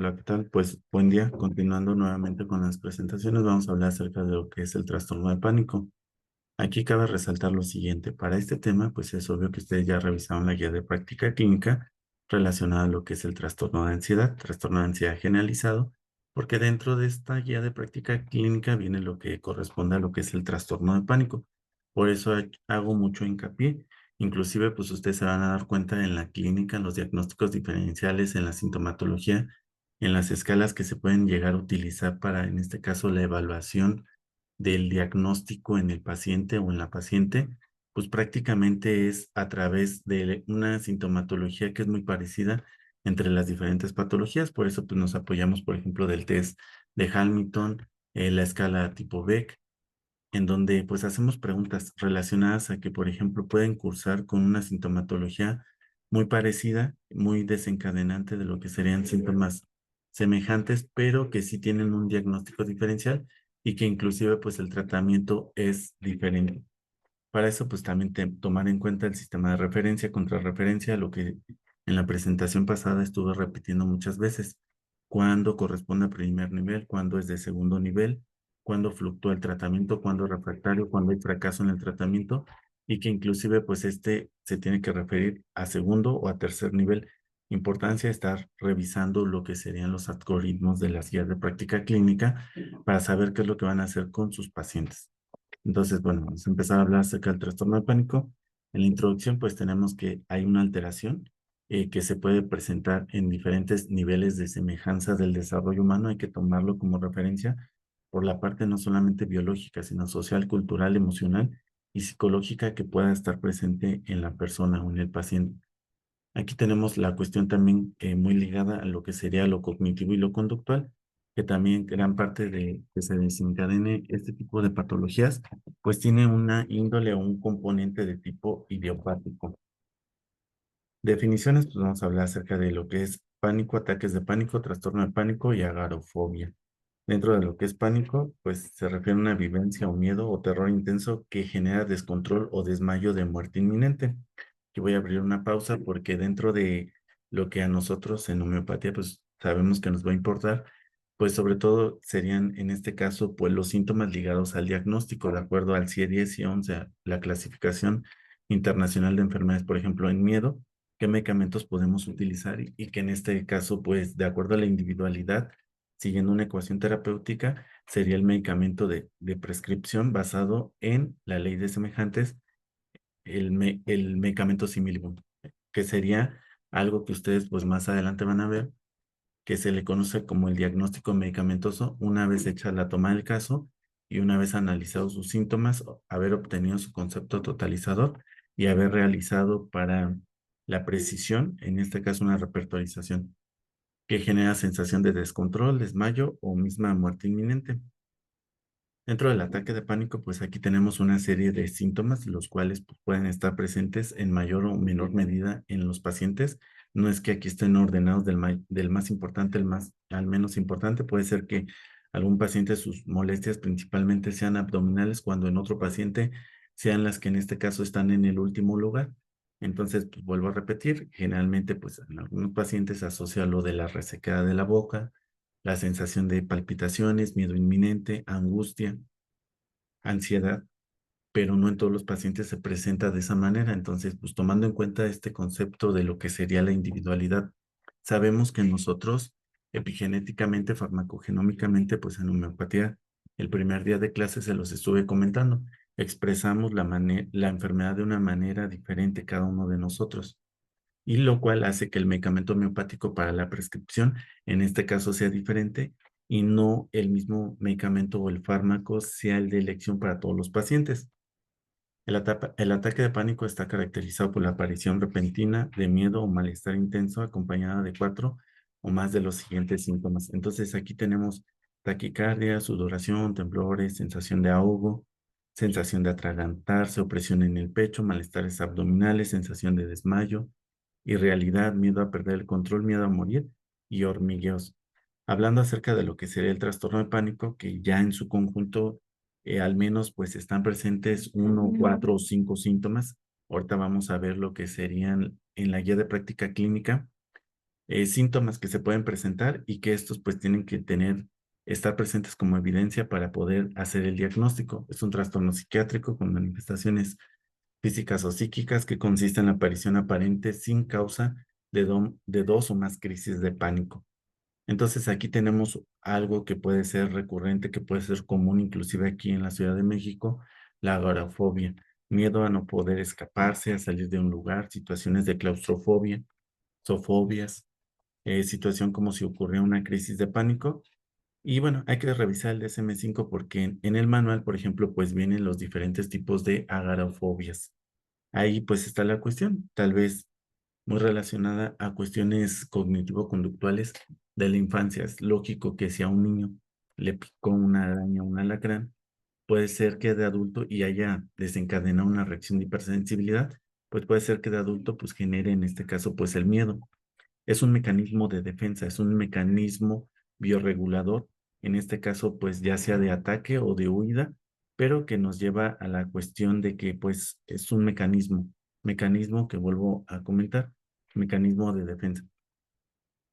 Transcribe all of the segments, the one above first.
Hola, ¿qué tal? Pues buen día. Continuando nuevamente con las presentaciones, vamos a hablar acerca de lo que es el trastorno de pánico. Aquí cabe resaltar lo siguiente. Para este tema, pues es obvio que ustedes ya revisaron la guía de práctica clínica relacionada a lo que es el trastorno de ansiedad generalizado, porque dentro de esta guía de práctica clínica viene lo que corresponde a lo que es el trastorno de pánico. Por eso hago mucho hincapié. Inclusive, pues ustedes se van a dar cuenta en la clínica, en los diagnósticos diferenciales, en la sintomatología, en las escalas que se pueden llegar a utilizar para, en este caso, la evaluación del diagnóstico en el paciente o en la paciente, pues prácticamente es a través de una sintomatología que es muy parecida entre las diferentes patologías. Por eso pues nos apoyamos, por ejemplo, del test de Hamilton, la escala tipo Beck, en donde pues hacemos preguntas relacionadas a que, por ejemplo, pueden cursar con una sintomatología muy parecida, muy desencadenante de lo que serían síntomas semejantes, pero que sí tienen un diagnóstico diferencial y que inclusive pues el tratamiento es diferente. Para eso pues también tomar en cuenta el sistema de referencia, contrarreferencia, lo que en la presentación pasada estuve repitiendo muchas veces. Cuándo corresponde a primer nivel, cuándo es de segundo nivel, cuándo fluctúa el tratamiento, cuándo es refractario, cuándo hay fracaso en el tratamiento y que inclusive pues este se tiene que referir a segundo o a tercer nivel. Importancia estar revisando lo que serían los algoritmos de las guías de práctica clínica para saber qué es lo que van a hacer con sus pacientes. Entonces, bueno, vamos a empezar a hablar acerca del trastorno de pánico. En la introducción, pues tenemos que hay una alteración que se puede presentar en diferentes niveles de semejanza del desarrollo humano. Hay que tomarlo como referencia por la parte no solamente biológica, sino social, cultural, emocional y psicológica que pueda estar presente en la persona o en el paciente. Aquí tenemos la cuestión también muy ligada a lo que sería lo cognitivo y lo conductual, que también gran parte de que se desencadene este tipo de patologías, pues tiene una índole o un componente de tipo idiopático. Definiciones, pues vamos a hablar acerca de lo que es pánico, ataques de pánico, trastorno de pánico y agorafobia. Dentro de lo que es pánico, pues se refiere a una vivencia o miedo o terror intenso que genera descontrol o desmayo de muerte inminente. Aquí voy a abrir una pausa porque dentro de lo que a nosotros en homeopatía, pues sabemos que nos va a importar, pues sobre todo serían en este caso, pues los síntomas ligados al diagnóstico, de acuerdo al CIE-10 y 11, la clasificación internacional de enfermedades, por ejemplo, en miedo, qué medicamentos podemos utilizar y que en este caso, pues de acuerdo a la individualidad, siguiendo una ecuación terapéutica, sería el medicamento de prescripción basado en la ley de semejantes, el medicamento Similibund, que sería algo que ustedes pues más adelante van a ver, que se le conoce como el diagnóstico medicamentoso, una vez hecha la toma del caso y una vez analizado sus síntomas, haber obtenido su concepto totalizador y haber realizado para la precisión, en este caso una repertorización que genera sensación de descontrol, desmayo o misma muerte inminente. Dentro del ataque de pánico, pues aquí tenemos una serie de síntomas, los cuales pues, pueden estar presentes en mayor o menor medida en los pacientes. No es que aquí estén ordenados del más importante al menos importante. Puede ser que algún paciente sus molestias principalmente sean abdominales, cuando en otro paciente sean las que en este caso están en el último lugar. Entonces, pues, vuelvo a repetir, generalmente pues en algunos pacientes se asocia lo de la resequedad de la boca, la sensación de palpitaciones, miedo inminente, angustia, ansiedad, pero no en todos los pacientes se presenta de esa manera. Entonces, pues tomando en cuenta este concepto de lo que sería la individualidad, sabemos que nosotros epigenéticamente, farmacogenómicamente, pues en homeopatía, el primer día de clase se los estuve comentando, expresamos la enfermedad de una manera diferente cada uno de nosotros y lo cual hace que el medicamento homeopático para la prescripción, en este caso, sea diferente y no el mismo medicamento o el fármaco sea el de elección para todos los pacientes. El ataque de pánico está caracterizado por la aparición repentina de miedo o malestar intenso acompañada de cuatro o más de los siguientes síntomas. Entonces aquí tenemos taquicardia, sudoración, temblores, sensación de ahogo, sensación de atragantarse, opresión en el pecho, malestares abdominales, sensación de desmayo, irrealidad, miedo a perder el control, miedo a morir y hormigueos. Hablando acerca de lo que sería el trastorno de pánico, que ya en su conjunto al menos pues están presentes uno, cuatro o cinco síntomas. Ahorita vamos a ver lo que serían en la guía de práctica clínica. síntomas que se pueden presentar y que estos pues tienen que estar presentes como evidencia para poder hacer el diagnóstico. Es un trastorno psiquiátrico con manifestaciones físicas o psíquicas que consiste en la aparición aparente sin causa de dos o más crisis de pánico. Entonces aquí tenemos algo que puede ser recurrente, que puede ser común inclusive aquí en la Ciudad de México, la agorafobia, miedo a no poder escaparse, a salir de un lugar, situaciones de claustrofobia, zoofobias, situación como si ocurriera una crisis de pánico. Y bueno, hay que revisar el DSM-5 porque en el manual, por ejemplo, pues vienen los diferentes tipos de agorafobias. Ahí pues está la cuestión, tal vez muy relacionada a cuestiones cognitivo-conductuales de la infancia. Es lógico que si a un niño le picó una araña o un alacrán, puede ser que de adulto y haya desencadenado una reacción de hipersensibilidad, pues puede ser que de adulto pues genere en este caso pues el miedo. Es un mecanismo de defensa, es un mecanismo bioregulador, en este caso pues ya sea de ataque o de huida, pero que nos lleva a la cuestión de que pues es un mecanismo que vuelvo a comentar, mecanismo de defensa.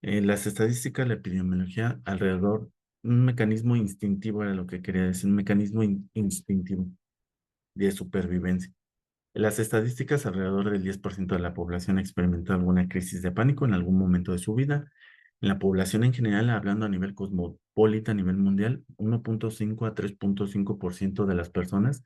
Las estadísticas, la epidemiología, alrededor, un mecanismo instintivo era lo que quería decir, un mecanismo instintivo de supervivencia. Las estadísticas, alrededor del 10% de la población experimentó alguna crisis de pánico en algún momento de su vida. En la población en general, hablando a nivel cosmopolita, a nivel mundial, 1.5 a 3.5% de las personas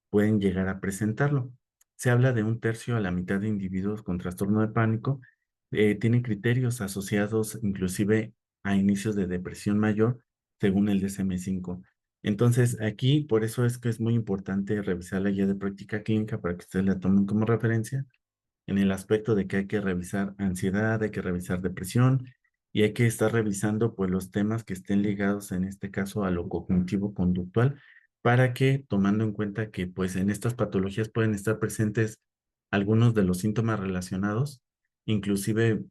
pueden llegar a presentarlo. Se habla de un tercio a la mitad de individuos con trastorno de pánico. Tienen criterios asociados inclusive a inicios de depresión mayor, según el DSM-5. Entonces, aquí por eso es que es muy importante revisar la guía de práctica clínica para que ustedes la tomen como referencia en el aspecto de que hay que revisar ansiedad, hay que revisar depresión y hay que estar revisando pues los temas que estén ligados en este caso a lo cognitivo conductual para que tomando en cuenta que pues en estas patologías pueden estar presentes algunos de los síntomas relacionados, inclusive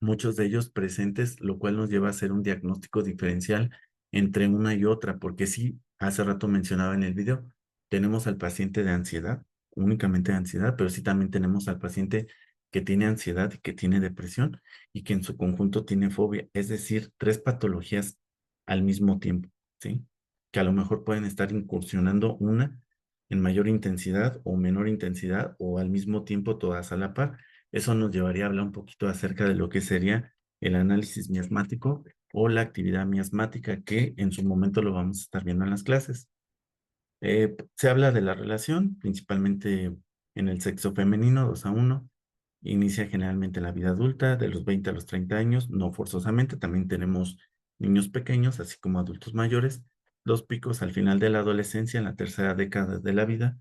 muchos de ellos presentes, lo cual nos lleva a hacer un diagnóstico diferencial entre una y otra, porque sí, hace rato mencionaba en el video, tenemos al paciente de ansiedad, únicamente de ansiedad, pero sí también tenemos al paciente que tiene ansiedad y que tiene depresión y que en su conjunto tiene fobia, es decir, tres patologías al mismo tiempo, ¿sí? Que a lo mejor pueden estar incursionando una en mayor intensidad o menor intensidad o al mismo tiempo todas a la par. Eso nos llevaría a hablar un poquito acerca de lo que sería el análisis miasmático o la actividad miasmática, que en su momento lo vamos a estar viendo en las clases. Se habla de la relación, principalmente en el sexo femenino, 2 a 1. Inicia generalmente en la vida adulta, de los 20 a los 30 años, no forzosamente. También tenemos niños pequeños, así como adultos mayores. Los picos al final de la adolescencia, en la tercera década de la vida,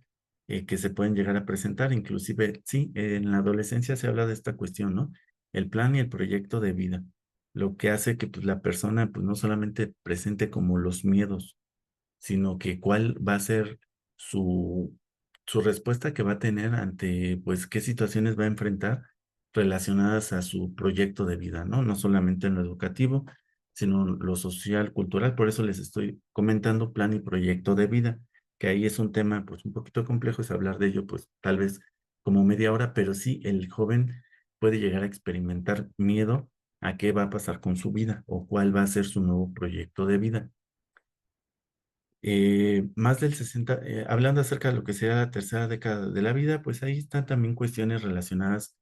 que se pueden llegar a presentar. Inclusive, sí, en la adolescencia se habla de esta cuestión, ¿no? El plan y el proyecto de vida, lo que hace que pues, la persona pues, no solamente presente como los miedos, sino que cuál va a ser su, su respuesta que va a tener ante, pues, qué situaciones va a enfrentar relacionadas a su proyecto de vida, ¿no? No solamente en lo educativo, sino lo social, cultural. Por eso les estoy comentando plan y proyecto de vida, que ahí es un tema, pues, un poquito complejo, es hablar de ello, pues, tal vez como media hora, pero sí, el joven puede llegar a experimentar miedo a qué va a pasar con su vida o cuál va a ser su nuevo proyecto de vida. Más del 60, hablando acerca de lo que sea la tercera década de la vida, pues ahí están también cuestiones relacionadas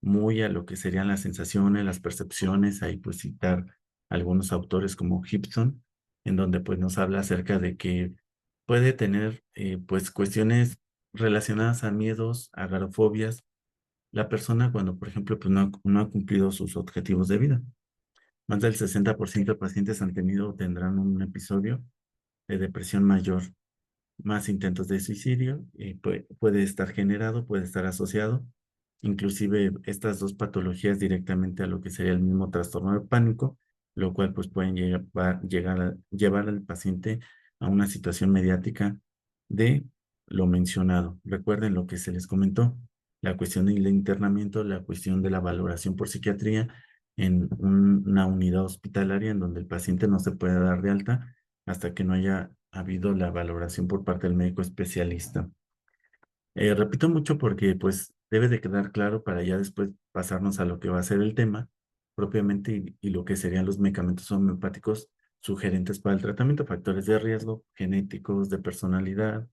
muy a lo que serían las sensaciones, las percepciones, ahí pues citar algunos autores como Gibson, en donde pues nos habla acerca de que puede tener pues cuestiones relacionadas a miedos, a agorafobias, la persona cuando por ejemplo pues no ha cumplido sus objetivos de vida. Más del 60% de pacientes han tenido o tendrán un episodio de depresión mayor, más intentos de suicidio, puede estar generado, puede estar asociado, inclusive estas dos patologías directamente a lo que sería el mismo trastorno de pánico, lo cual pues pueden llegar a llevar al paciente a una situación mediática de lo mencionado. Recuerden lo que se les comentó, la cuestión del internamiento, la cuestión de la valoración por psiquiatría en una unidad hospitalaria en donde el paciente no se puede dar de alta hasta que no haya habido la valoración por parte del médico especialista. Repito mucho porque pues debe de quedar claro para ya después pasarnos a lo que va a ser el tema, propiamente y lo que serían los medicamentos homeopáticos sugerentes para el tratamiento, factores de riesgo, genéticos, de personalidad,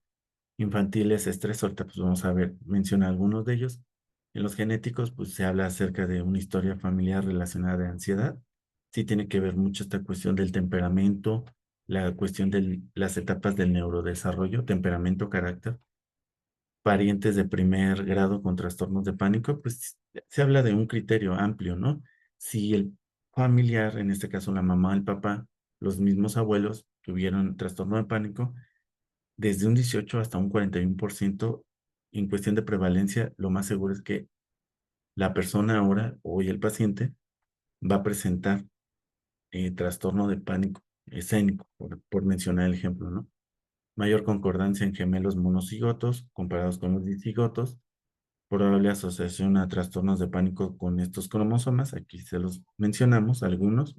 infantiles, estrés. Ahorita pues vamos a ver, menciona algunos de ellos. En los genéticos, pues se habla acerca de una historia familiar relacionada de ansiedad. Sí tiene que ver mucho esta cuestión del temperamento, la cuestión de las etapas del neurodesarrollo, temperamento, carácter, parientes de primer grado con trastornos de pánico, pues se habla de un criterio amplio, ¿no? Si el familiar, en este caso la mamá, el papá, los mismos abuelos tuvieron trastorno de pánico, desde un 18 hasta un 41% en cuestión de prevalencia, lo más seguro es que la persona ahora, hoy el paciente, va a presentar trastorno de pánico escénico, por mencionar el ejemplo, ¿no? Mayor concordancia en gemelos monocigotos comparados con los dicigotos, probable asociación a trastornos de pánico con estos cromosomas, aquí se los mencionamos algunos.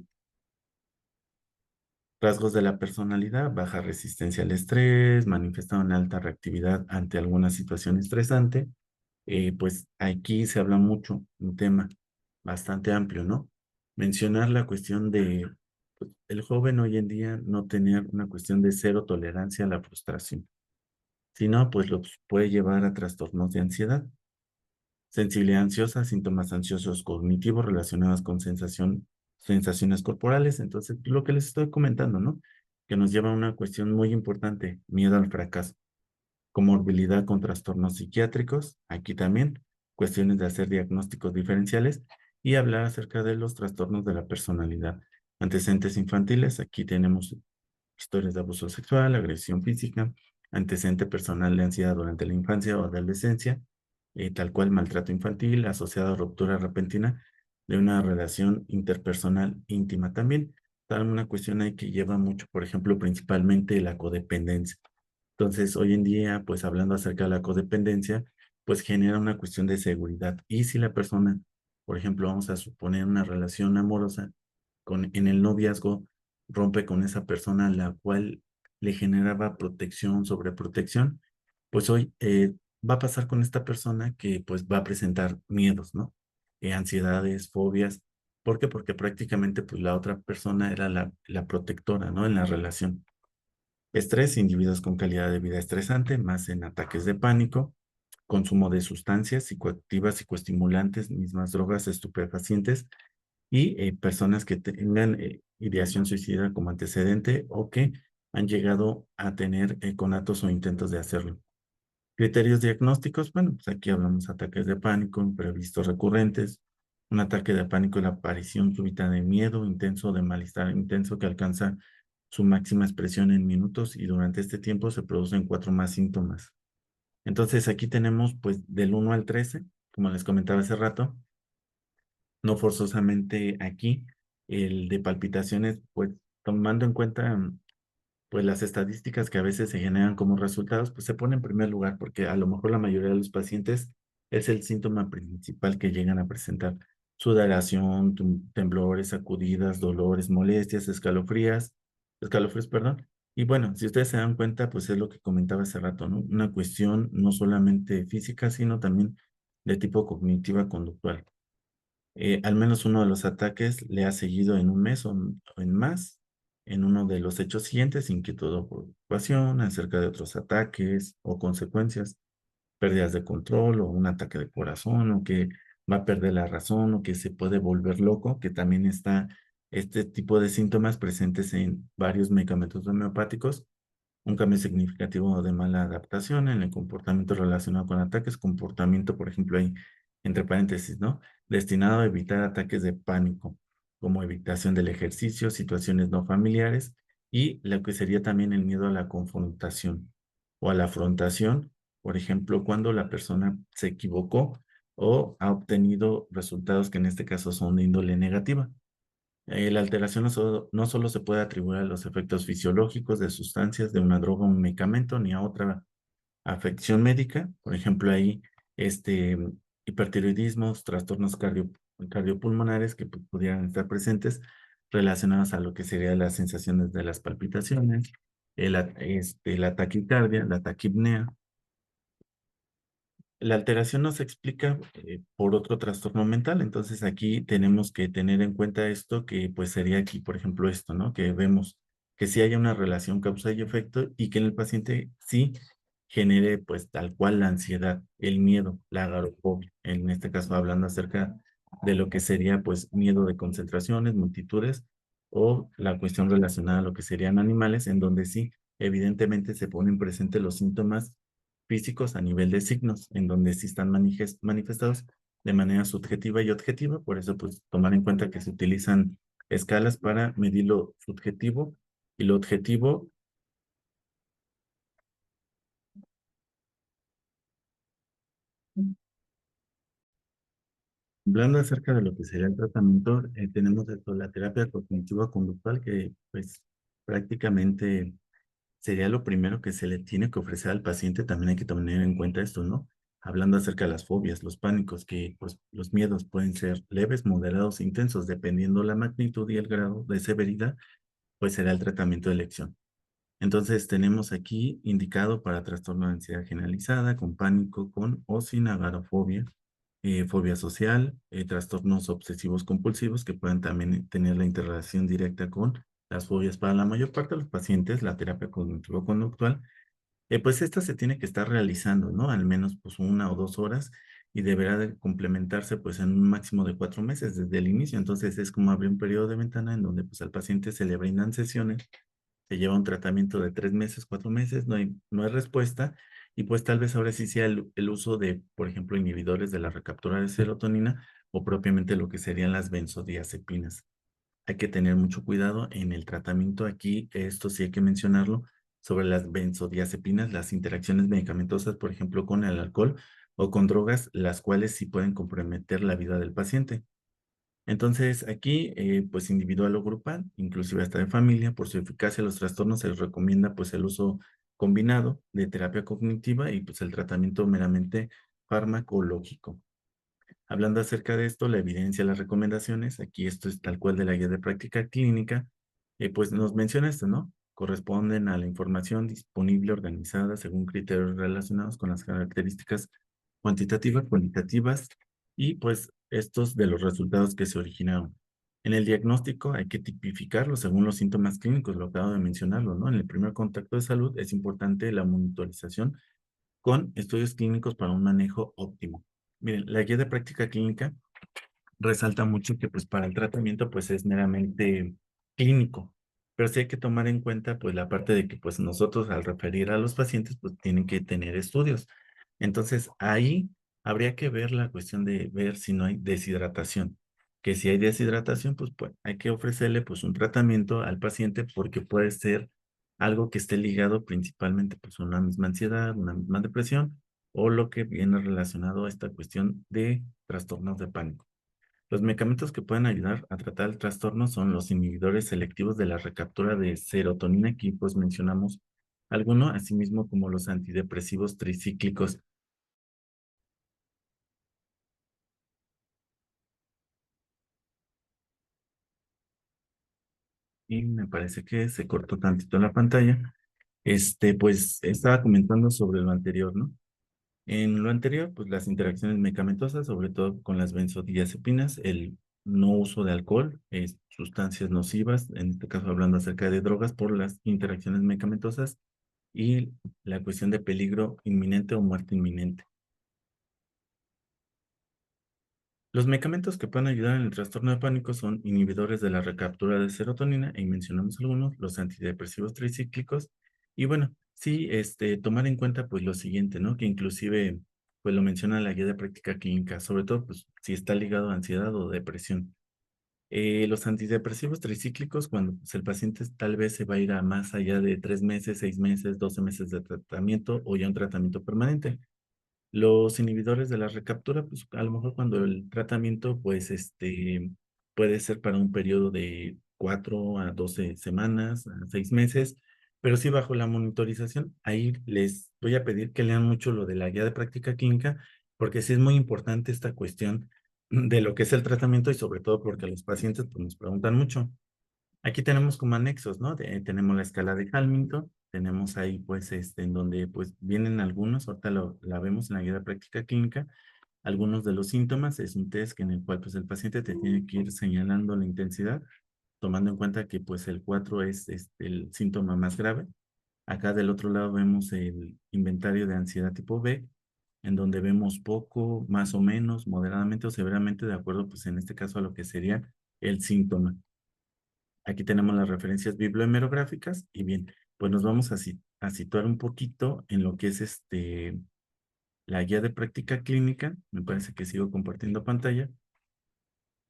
Rasgos de la personalidad: baja resistencia al estrés, manifestado en alta reactividad ante alguna situación estresante. Pues aquí se habla mucho, un tema bastante amplio, ¿no? Mencionar la cuestión de pues, el joven hoy en día no tener una cuestión de cero tolerancia a la frustración. Si no, pues lo puede llevar a trastornos de ansiedad. Sensibilidad ansiosa, síntomas ansiosos cognitivos relacionados con sensaciones corporales. Entonces, lo que les estoy comentando, ¿no? Que nos lleva a una cuestión muy importante: miedo al fracaso, comorbilidad con trastornos psiquiátricos, aquí también, cuestiones de hacer diagnósticos diferenciales y hablar acerca de los trastornos de la personalidad. Antecedentes infantiles, aquí tenemos historias de abuso sexual, agresión física, antecedente personal de ansiedad durante la infancia o adolescencia, tal cual maltrato infantil asociado a ruptura repentina de una relación interpersonal íntima. También tal una cuestión ahí que lleva mucho, por ejemplo, principalmente la codependencia. Entonces, hoy en día, pues hablando acerca de la codependencia, pues genera una cuestión de seguridad. Y si la persona, por ejemplo, vamos a suponer una relación amorosa, en el noviazgo, rompe con esa persona la cual le generaba protección, sobreprotección, pues hoy va a pasar con esta persona que pues va a presentar miedos, ¿no? Ansiedades, fobias. ¿Por qué? Porque prácticamente pues la otra persona era la protectora, ¿no? En la relación. Estrés: individuos con calidad de vida estresante, más en ataques de pánico, consumo de sustancias psicoactivas, psicoestimulantes, mismas drogas, estupefacientes, y personas que tengan ideación suicida como antecedente o que han llegado a tener conatos o intentos de hacerlo. Criterios diagnósticos: bueno, pues aquí hablamos ataques de pánico, imprevistos recurrentes. Un ataque de pánico es la aparición súbita de miedo intenso, de malestar intenso que alcanza su máxima expresión en minutos y durante este tiempo se producen 4 más síntomas. Entonces aquí tenemos pues del 1 al 13, como les comentaba hace rato, no forzosamente aquí el de palpitaciones, pues tomando en cuenta pues las estadísticas que a veces se generan como resultados, pues se pone en primer lugar, porque a lo mejor la mayoría de los pacientes es el síntoma principal que llegan a presentar: sudoración, temblores, sacudidas, dolores, molestias, escalofríos, perdón. Y bueno, si ustedes se dan cuenta, pues es lo que comentaba hace rato, ¿no? Una cuestión no solamente física, sino también de tipo cognitiva conductual. Al menos uno de los ataques le ha seguido en un mes o en más. En uno de los hechos siguientes: inquietud o preocupación acerca de otros ataques o consecuencias, pérdidas de control o un ataque de corazón o que va a perder la razón o que se puede volver loco, que también está este tipo de síntomas presentes en varios medicamentos homeopáticos. Un cambio significativo de mala adaptación en el comportamiento relacionado con ataques, comportamiento, por ejemplo, ahí, entre paréntesis, ¿no? Destinado a evitar ataques de pánico, como evitación del ejercicio, situaciones no familiares y lo que sería también el miedo a la confrontación o a la afrontación, por ejemplo, cuando la persona se equivocó o ha obtenido resultados que en este caso son de índole negativa. La alteración no solo se puede atribuir a los efectos fisiológicos de sustancias, de una droga o un medicamento, ni a otra afección médica. Por ejemplo, hay este, hipertiroidismos, trastornos cardiopulmonares que pudieran estar presentes relacionados a lo que serían las sensaciones de las palpitaciones, la taquicardia, la taquipnea, la alteración no se explica por otro trastorno mental, entonces aquí tenemos que tener en cuenta esto que pues sería aquí, por ejemplo, esto, ¿no? Que vemos que sí haya una relación causa y efecto y que en el paciente sí genere pues tal cual la ansiedad, el miedo, la agorafobia, en este caso hablando acerca de lo que sería pues miedo de concentraciones, multitudes o la cuestión relacionada a lo que serían animales, en donde sí evidentemente se ponen presentes los síntomas físicos a nivel de signos, en donde sí están manifestados de manera subjetiva y objetiva. Por eso, pues, tomar en cuenta que se utilizan escalas para medir lo subjetivo y lo objetivo. Hablando acerca de lo que sería el tratamiento, tenemos esto, la terapia cognitiva-conductual, que pues prácticamente sería lo primero que se le tiene que ofrecer al paciente. También hay que tener en cuenta esto, ¿no? Hablando acerca de las fobias, los pánicos, que pues los miedos pueden ser leves, moderados e intensos, dependiendo la magnitud y el grado de severidad, pues será el tratamiento de elección. Entonces tenemos aquí indicado para trastorno de ansiedad generalizada, con pánico, con o sin agorafobia, fobia social, trastornos obsesivos compulsivos que pueden también tener la interrelación directa con las fobias. Para la mayor parte de los pacientes, la terapia cognitivo-conductual, pues esta se tiene que estar realizando, ¿no? Al menos pues 1 o 2 horas y deberá de complementarse pues en un máximo de 4 meses desde el inicio. Entonces es como abrir un periodo de ventana en donde pues al paciente se le brindan sesiones, se lleva un tratamiento de 3 meses, 4 meses, no hay respuesta, y pues tal vez ahora sí sea el uso de, por ejemplo, inhibidores de la recaptura de serotonina o propiamente lo que serían las benzodiazepinas. Hay que tener mucho cuidado en el tratamiento aquí, esto sí hay que mencionarlo, sobre las benzodiazepinas, las interacciones medicamentosas, por ejemplo, con el alcohol o con drogas, las cuales sí pueden comprometer la vida del paciente. Entonces, aquí, pues individual o grupal, inclusive hasta de familia, por su eficacia, los trastornos se les recomienda pues el uso combinado de terapia cognitiva y pues el tratamiento meramente farmacológico. Hablando acerca de esto, la evidencia, las recomendaciones, aquí esto es tal cual de la guía de práctica clínica, pues nos menciona esto, ¿no? Corresponden a la información disponible organizada según criterios relacionados con las características cuantitativas, cualitativas y pues estos de los resultados que se originaron. En el diagnóstico hay que tipificarlo según los síntomas clínicos, lo acabo de mencionarlo, ¿no? En el primer contacto de salud es importante la monitorización con estudios clínicos para un manejo óptimo. Miren, la guía de práctica clínica resalta mucho que pues para el tratamiento pues es meramente clínico, pero sí hay que tomar en cuenta pues la parte de que pues nosotros al referir a los pacientes pues tienen que tener estudios. Entonces ahí habría que ver la cuestión de ver si no hay deshidratación, que si hay deshidratación pues hay que ofrecerle pues un tratamiento al paciente porque puede ser algo que esté ligado principalmente pues a una misma ansiedad, una misma depresión o lo que viene relacionado a esta cuestión de trastornos de pánico. Los medicamentos que pueden ayudar a tratar el trastorno son los inhibidores selectivos de la recaptura de serotonina, aquí pues mencionamos alguno, asimismo como los antidepresivos tricíclicos. Y me parece que se cortó tantito la pantalla. Pues estaba comentando sobre lo anterior, ¿no? En lo anterior, pues las interacciones medicamentosas, sobre todo con las benzodiazepinas, el no uso de alcohol, sustancias nocivas, en este caso hablando acerca de drogas por las interacciones medicamentosas y la cuestión de peligro inminente o muerte inminente. Los medicamentos que pueden ayudar en el trastorno de pánico son inhibidores de la recaptura de serotonina, y mencionamos algunos, los antidepresivos tricíclicos. Y bueno, sí, tomar en cuenta pues lo siguiente, ¿no? Que inclusive, pues lo menciona la guía de práctica clínica, sobre todo pues si está ligado a ansiedad o depresión. Los antidepresivos tricíclicos, cuando pues, el paciente tal vez se va a ir a más allá de 3 meses, 6 meses, 12 meses de tratamiento o ya un tratamiento permanente. Los inhibidores de la recaptura, pues a lo mejor cuando el tratamiento, pues puede ser para un periodo de 4 a 12 semanas, a 6 meses, pero sí bajo la monitorización. Ahí les voy a pedir que lean mucho lo de la guía de práctica clínica, porque sí es muy importante esta cuestión de lo que es el tratamiento y sobre todo porque los pacientes pues, nos preguntan mucho. Aquí tenemos como anexos, ¿no? Tenemos la escala de Hamilton, tenemos ahí pues en donde pues vienen algunos, ahorita la vemos en la guía de práctica clínica, algunos de los síntomas. Es un test en el cual pues el paciente te tiene que ir señalando la intensidad, tomando en cuenta que pues el 4 es el síntoma más grave. Acá del otro lado vemos el inventario de ansiedad tipo B, en donde vemos poco, más o menos, moderadamente o severamente, de acuerdo pues en este caso a lo que sería el síntoma. Aquí tenemos las referencias bibliohemerográficas y bien, pues nos vamos a situar un poquito en lo que es la guía de práctica clínica. Me parece que sigo compartiendo pantalla.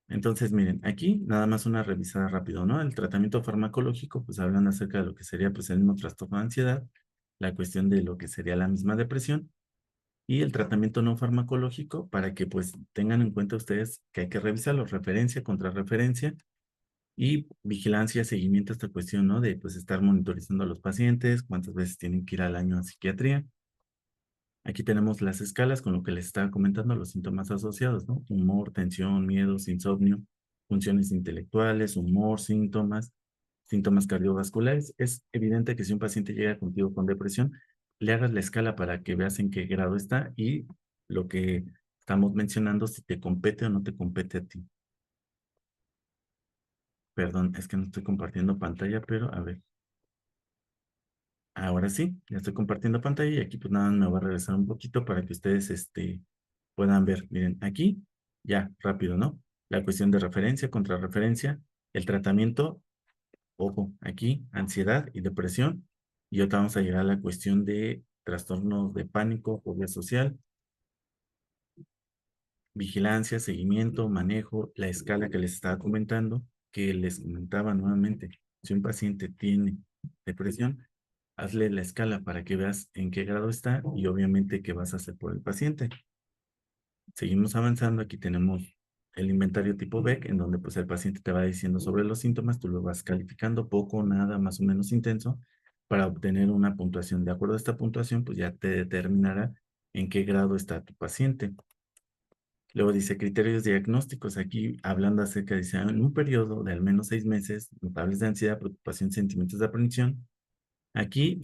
Entonces, miren, aquí nada más una revisada rápido, ¿no? El tratamiento farmacológico, pues hablan acerca de lo que sería pues el mismo trastorno de ansiedad, la cuestión de lo que sería la misma depresión y el tratamiento no farmacológico para que pues tengan en cuenta ustedes que hay que revisarlo, referencia contra referencia y vigilancia, seguimiento a esta cuestión, ¿no? De pues estar monitorizando a los pacientes, cuántas veces tienen que ir al año a psiquiatría. Aquí tenemos las escalas con lo que les estaba comentando, los síntomas asociados, ¿no? Humor, tensión, miedos, insomnio, funciones intelectuales, humor, síntomas cardiovasculares. Es evidente que si un paciente llega contigo con depresión, le hagas la escala para que veas en qué grado está y lo que estamos mencionando, si te compete o no te compete a ti. Perdón, es que no estoy compartiendo pantalla, pero a ver. Ahora sí, ya estoy compartiendo pantalla y aquí pues nada, me voy a regresar un poquito para que ustedes puedan ver. Miren, aquí ya, rápido, ¿no? La cuestión de referencia, contrarreferencia, el tratamiento, ojo, aquí, ansiedad y depresión. Y ahorita vamos a llegar a la cuestión de trastornos de pánico, fobia social, vigilancia, seguimiento, manejo, la escala que les estaba comentando, que les comentaba nuevamente. Si un paciente tiene depresión, hazle la escala para que veas en qué grado está y obviamente qué vas a hacer por el paciente. Seguimos avanzando. Aquí tenemos el inventario tipo Beck, en donde pues el paciente te va diciendo sobre los síntomas, tú lo vas calificando poco, nada, más o menos intenso, para obtener una puntuación. De acuerdo a esta puntuación, pues ya te determinará en qué grado está tu paciente. Luego dice criterios diagnósticos, aquí hablando acerca, dice, en un periodo de al menos 6 meses, notables de ansiedad, preocupación, sentimientos de aprensión. Aquí,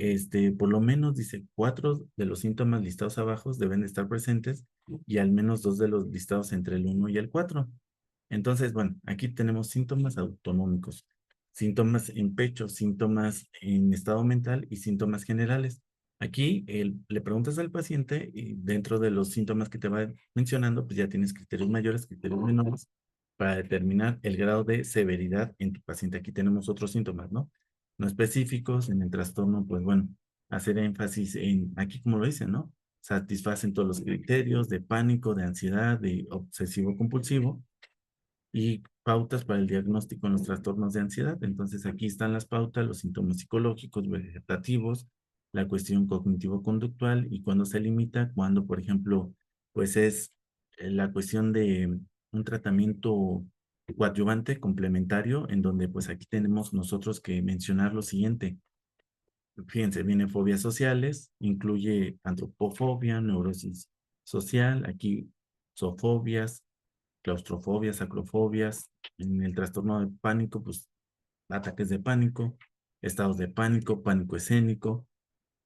por lo menos dice, 4 de los síntomas listados abajo deben de estar presentes y al menos 2 de los listados entre el 1 y el 4. Entonces, bueno, aquí tenemos síntomas autonómicos, síntomas en pecho, síntomas en estado mental y síntomas generales. Aquí le preguntas al paciente y dentro de los síntomas que te va mencionando, pues ya tienes criterios mayores, criterios menores para determinar el grado de severidad en tu paciente. Aquí tenemos otros síntomas, ¿no? No específicos en el trastorno, pues bueno, hacer énfasis en, aquí como lo dicen, ¿no? Satisfacen todos los criterios de pánico, de ansiedad, de obsesivo compulsivo y pautas para el diagnóstico en los trastornos de ansiedad. Entonces aquí están las pautas, los síntomas psicológicos, vegetativos, la cuestión cognitivo-conductual y cuando se limita, cuando, por ejemplo, pues es la cuestión de un tratamiento coadyuvante complementario, en donde pues aquí tenemos nosotros que mencionar lo siguiente. Fíjense, vienen fobias sociales, incluye antropofobia, neurosis social, aquí zoofobias, claustrofobias, acrofobias, en el trastorno de pánico, pues ataques de pánico, estados de pánico, pánico escénico,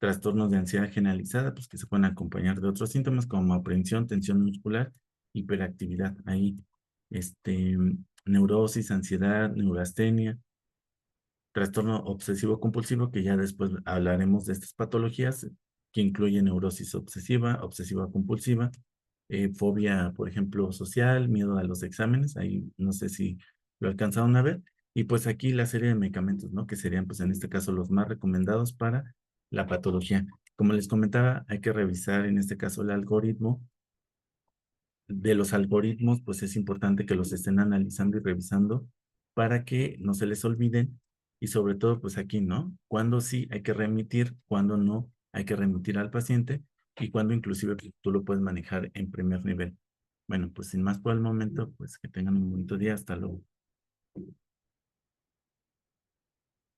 trastornos de ansiedad generalizada, pues que se pueden acompañar de otros síntomas como aprehensión, tensión muscular, hiperactividad. Ahí, este, neurosis, ansiedad, neurastenia, trastorno obsesivo compulsivo, que ya después hablaremos de estas patologías, que incluyen neurosis obsesiva, obsesiva compulsiva, fobia, por ejemplo, social, miedo a los exámenes, ahí no sé si lo alcanzaron a ver, y pues aquí la serie de medicamentos, ¿no? Que serían, pues en este caso, los más recomendados para la patología. Como les comentaba, hay que revisar en este caso el algoritmo. De los algoritmos, pues es importante que los estén analizando y revisando para que no se les olviden y sobre todo, pues aquí, ¿no? Cuando sí hay que remitir, cuando no hay que remitir al paciente y cuando inclusive pues, tú lo puedes manejar en primer nivel. Bueno, pues sin más por el momento, pues que tengan un bonito día. Hasta luego.